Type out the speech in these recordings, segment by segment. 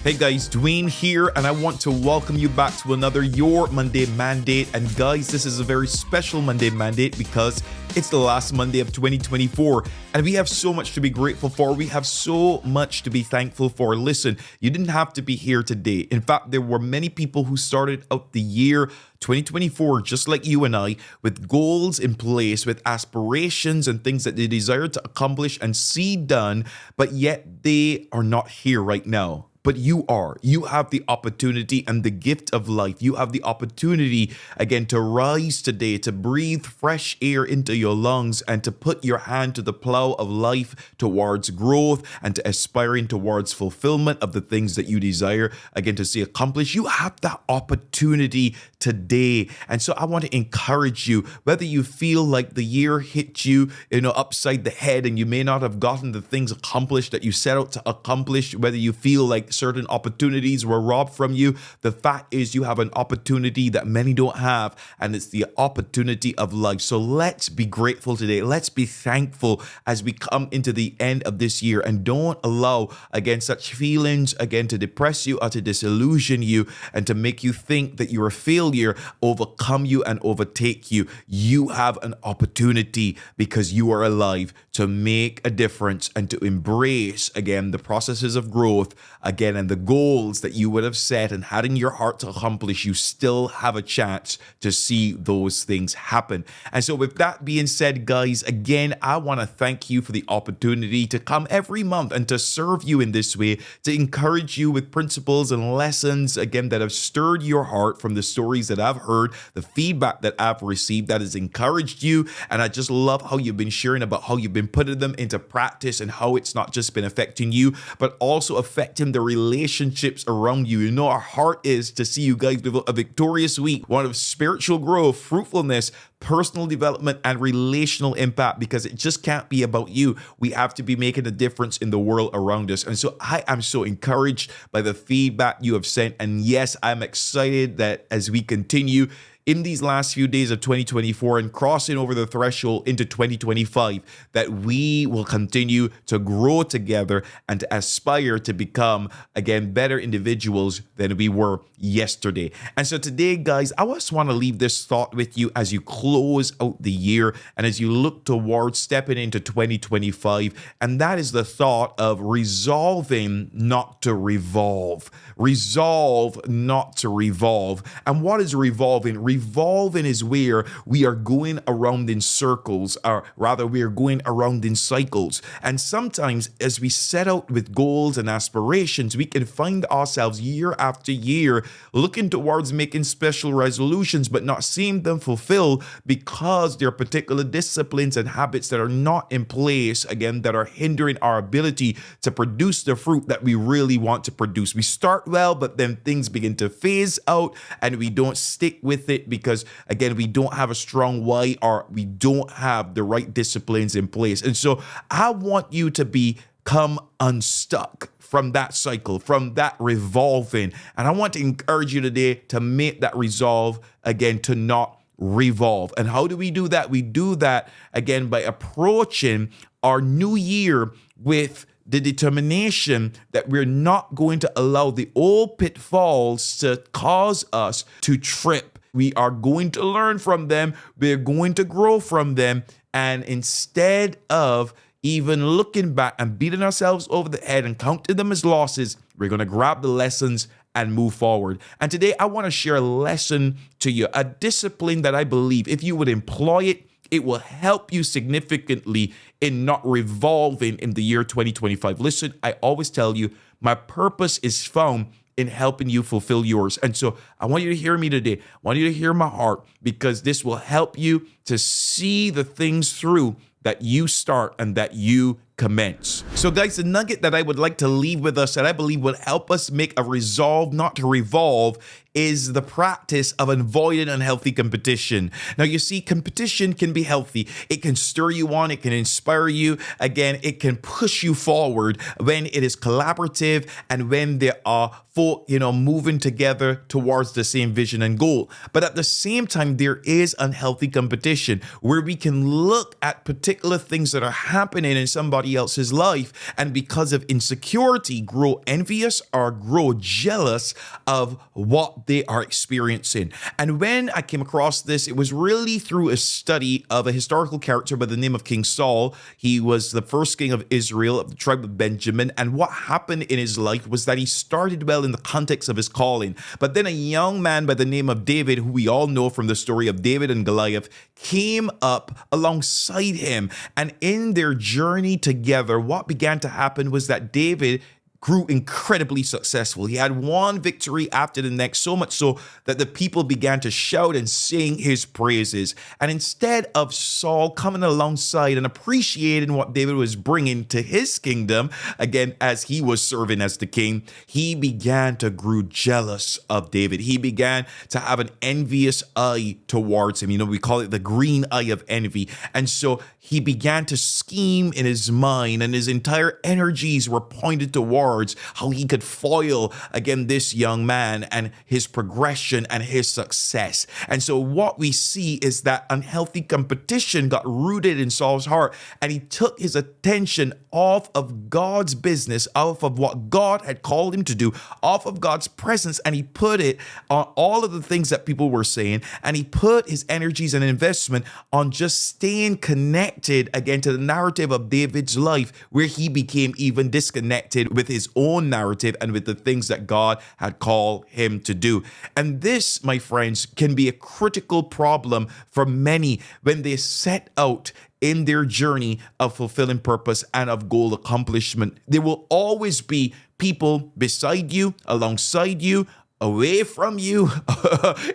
Hey guys, Dwayne here, and I want to welcome you back to another Your Monday Mandate. And guys, this is a very special Monday Mandate because it's the last Monday of 2024, and we have so much to be grateful for. We have so much to be thankful for. Listen, you didn't have to be here today. In fact, there were many people who started out the year 2024, just like you and I, with goals in place, with aspirations and things that they desire to accomplish and see done, but yet they are not here right now. But you are. You have the opportunity and the gift of life. You have the opportunity, again, to rise today, to breathe fresh air into your lungs and to put your hand to the plow of life towards growth and to aspiring towards fulfillment of the things that you desire, again, to see accomplished. You have that opportunity today. And so I want to encourage you, whether you feel like the year hit you, upside the head and you may not have gotten the things accomplished that you set out to accomplish, whether you feel like certain opportunities were robbed from you, the fact is you have an opportunity that many don't have, and it's the opportunity of life. So let's be grateful today. Let's be thankful as we come into the end of this year, and don't allow, again, such feelings, again, to depress you or to disillusion you and to make you think that you're a failure, overcome you and overtake you. You have an opportunity because you are alive to make a difference and to embrace, again, the processes of growth, again, and the goals that you would have set and had in your heart to accomplish. You still have a chance to see those things happen. And so with that being said, guys, again, I want to thank you for the opportunity to come every month and to serve you in this way, to encourage you with principles and lessons, again, that have stirred your heart from the stories that I've heard, the feedback that I've received that has encouraged you. And I just love how you've been sharing about how you've been putting them into practice and how it's not just been affecting you, but also affecting the relationships around you. Our heart is to see you guys live a victorious week, one of spiritual growth, fruitfulness, personal development, and relational impact, because it just can't be about you. We have to be making a difference in the world around us. And so I am so encouraged by the feedback you have sent. And yes, I'm excited that as we continue in these last few days of 2024 and crossing over the threshold into 2025, that we will continue to grow together and to aspire to become, again, better individuals than we were yesterday. And so today, guys, I just want to leave this thought with you as you close out the year and as you look towards stepping into 2025. And that is the thought of resolving not to revolve. Resolve not to revolve. And what is revolving? Revolving is where we are going around in circles, or rather we are going around in cycles. And sometimes as we set out with goals and aspirations, we can find ourselves year after year looking towards making special resolutions, but not seeing them fulfilled because there are particular disciplines and habits that are not in place, again, that are hindering our ability to produce the fruit that we really want to produce. We start well, but then things begin to phase out and we don't stick with it because, again, we don't have a strong why or we don't have the right disciplines in place. And so I want you to become unstuck from that cycle, from that revolving. And I want to encourage you today to make that resolve, again, to not revolve. And how do we do that? We do that, again, by approaching our new year with the determination that we're not going to allow the old pitfalls to cause us to trip. We are going to learn from them. We're going to grow from them. And instead of even looking back and beating ourselves over the head and counting them as losses, we're going to grab the lessons and move forward. And today I want to share a lesson to you, a discipline that I believe if you would employ it, it will help you significantly in not revolving in the year 2025. Listen, I always tell you, my purpose is found in helping you fulfill yours. And so I want you to hear me today. I want you to hear my heart, because this will help you to see the things through that you start and that you commence. So guys, the nugget that I would like to leave with us that I believe will help us make a resolve not to revolve is the practice of avoiding unhealthy competition. Now, you see, competition can be healthy. It can stir you on. It can inspire you. Again, it can push you forward when it is collaborative and when there are folk, moving together towards the same vision and goal. But at the same time, there is unhealthy competition where we can look at particular things that are happening in somebody somebody else's life, and because of insecurity, grow envious or grow jealous of what they are experiencing. And when I came across this, it was really through a study of a historical character by the name of King Saul. He was the first king of Israel, of the tribe of Benjamin, and what happened in his life was that he started well in the context of his calling, but then a young man by the name of David, who we all know from the story of David and Goliath, came up alongside him, and in their journey together, what began to happen was that David grew incredibly successful. He had one victory after the next, so much so that the people began to shout and sing his praises. And instead of Saul coming alongside and appreciating what David was bringing to his kingdom, again, as he was serving as the king, he began to grow jealous of David. He began to have an envious eye towards him. You know, we call it the green eye of envy. And so he began to scheme in his mind, and his entire energies were pointed towards how he could foil again this young man and his progression and his success. And so what we see is that unhealthy competition got rooted in Saul's heart, and he took his attention off of God's business, off of what God had called him to do, off of God's presence, and he put it on all of the things that people were saying, and he put his energies and investment on just staying connected again to the narrative of David's life, where he became even disconnected with his own narrative and with the things that God had called him to do. And this, my friends, can be a critical problem for many when they set out in their journey of fulfilling purpose and of goal accomplishment. There will always be people beside you, alongside you, away from you,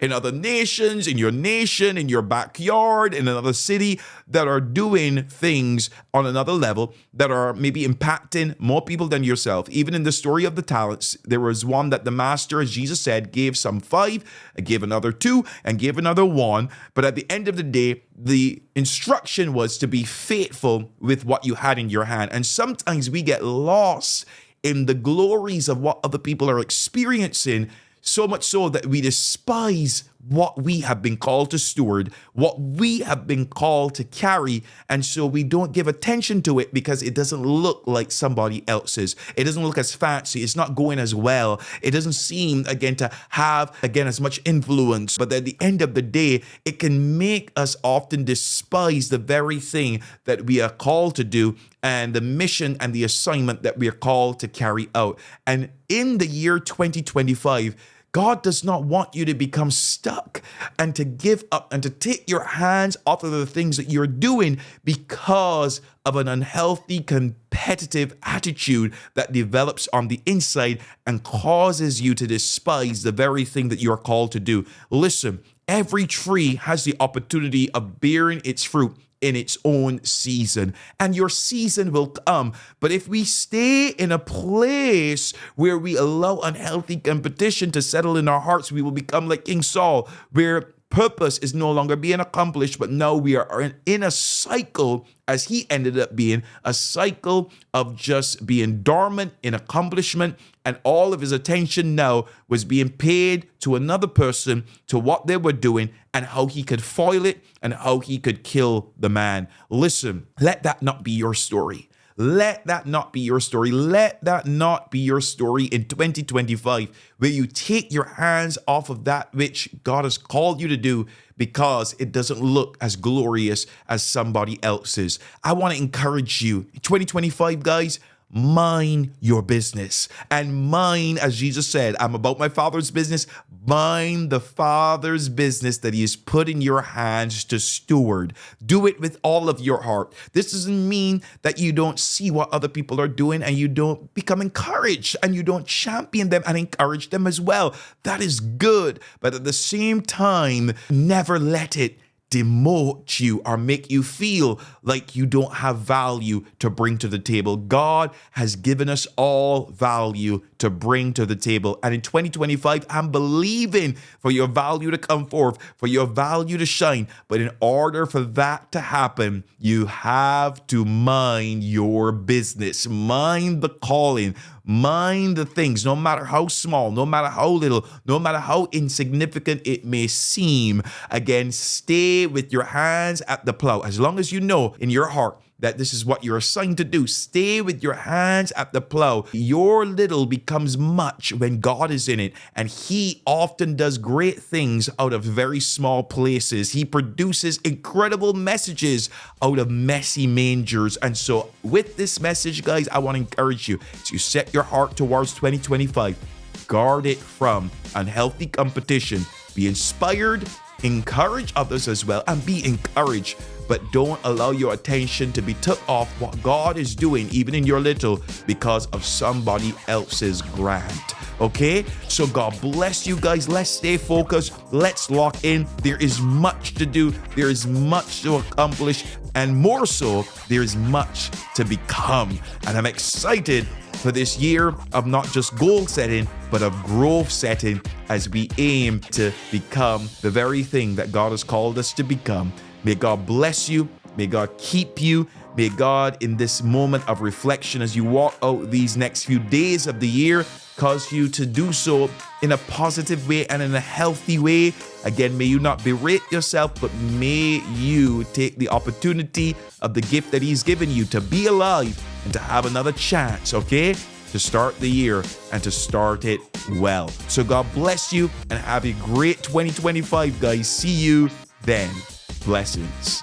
in other nations, in your nation, in your backyard, in another city, that are doing things on another level that are maybe impacting more people than yourself. Even in the story of the talents, there was one that the master, as Jesus said, gave some 5, gave another 2, and gave another 1. But at the end of the day, the instruction was to be faithful with what you had in your hand. And sometimes we get lost in the glories of what other people are experiencing, so much so that we despise what we have been called to steward, what we have been called to carry. And so we don't give attention to it because it doesn't look like somebody else's. It doesn't look as fancy. It's not going as well. It doesn't seem, again, to have, again, as much influence. But at the end of the day, it can make us often despise the very thing that we are called to do and the mission and the assignment that we are called to carry out. And in the year 2025, God does not want you to become stuck and to give up and to take your hands off of the things that you're doing because of an unhealthy, competitive attitude that develops on the inside and causes you to despise the very thing that you're called to do. Listen, every tree has the opportunity of bearing its fruit in its own season, and your season will come. But if we stay in a place where we allow unhealthy competition to settle in our hearts, we will become like King Saul, where purpose is no longer being accomplished, but now we are in a cycle, as he ended up being, a cycle of just being dormant in accomplishment, and all of his attention now was being paid to another person, to what they were doing, and how he could foil it, and how he could kill the man. Listen, let that not be your story. Let that not be your story. Let that not be your story in 2025, where you take your hands off of that which God has called you to do because it doesn't look as glorious as somebody else's. I want to encourage you, 2025, guys, mind your business. And mind, as Jesus said, I'm about my Father's business. Mind the Father's business that he has put in your hands to steward. Do it with all of your heart. This doesn't mean that you don't see what other people are doing and you don't become encouraged and you don't champion them and encourage them as well. That is good. But at the same time, never let it demote you or make you feel like you don't have value to bring to the table. God has given us all value to bring to the table. And in 2025, I'm believing for your value to come forth, for your value to shine. But in order for that to happen, you have to mind your business, mind the calling, mind the things, no matter how small, no matter how little, no matter how insignificant it may seem. Again, stay with your hands at the plow. As long as you know in your heart that this is what you're assigned to do. Stay with your hands at the plow. Your little becomes much when God is in it, and He often does great things out of very small places. He produces incredible messages out of messy mangers. And so with this message, guys, I want to encourage you to set your heart towards 2025. Guard it from unhealthy competition. Be inspired, encourage others as well, and be encouraged. But don't allow your attention to be took off what God is doing, even in your little, because of somebody else's grant. Okay? So God bless you guys. Let's stay focused. Let's lock in. There is much to do. There is much to accomplish. And more so, there is much to become. And I'm excited for this year of not just goal setting, but of growth setting as we aim to become the very thing that God has called us to become. May God bless you. May God keep you. May God, in this moment of reflection, as you walk out these next few days of the year, cause you to do so in a positive way and in a healthy way. Again, may you not berate yourself, but may you take the opportunity of the gift that He's given you to be alive and to have another chance, okay? To start the year and to start it well. So God bless you and have a great 2025, guys. See you then. Blessings.